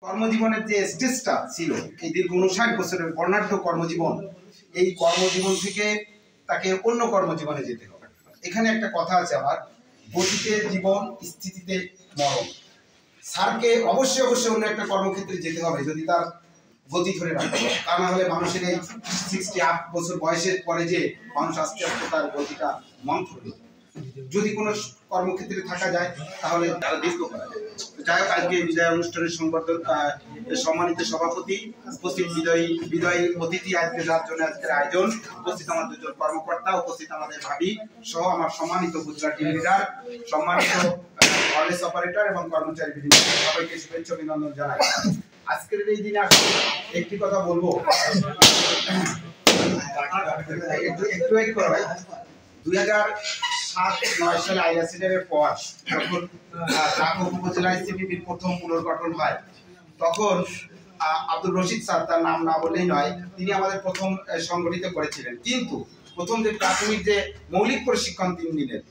কর্মজীবনের যে স্টেজটা ছিল, এই দীর্ঘ 59 বছরের বর্ণাঢ্য কর্মজীবন, এই কর্মজীবন থেকে তাকে অন্য কর্মজীবনে যেতে হবে। এখানে একটা কথা আছে আমার, গতিতে জীবন, স্থিতিতে মরণ। স্যারকে অবশ্যই অন্য একটা কর্মক্ষেত্রে যেতে হবে যদি তার গতি ধরে রাখতে হবে। তা না হলে মানুষের এই 68 বছর বয়সের পরে যে মানুষ আস্তে আস্তে তার গতিটা মন্থর হয়ে, যদি কোনো কর্মক্ষেত্রে থাকা যায় তাহলে তারা দীর্ঘ করা যায়। যাই হোক, আজকে বিদায় অনুষ্ঠানের সম্মানিত সভাপতি, উপস্থিত বিদায়ী অতিথি, আজকে যার জন্য আজকের আয়োজন, উপস্থিত আমার দুজন কর্মকর্তা, উপস্থিত আমাদের ভাবি সহ আমার সম্মানিত গুজরাট টিম লিডার, সম্মানিত কলেজ অপারেটর এবং কর্মচারী বৃন্দ, সবাইকে শুভেচ্ছা অভিনন্দন জানাই। আজকের এই দিনে আসলে একটি কথা বলবো, একটু ভাই, 2007-09 সালে আইআরসিডের পর যখন ঢাকা উপজেলায় সিপিবির প্রথম পুনর্গঠন হয়, তখন আব্দুল রশিদ স্যার, তার নাম না বললেই নয়, তিনি আমাদের প্রথম সংগঠিত করেছিলেন। কিন্তু প্রথম যে প্রাথমিক যে মৌলিক প্রশিক্ষণ তিনি নিলেন,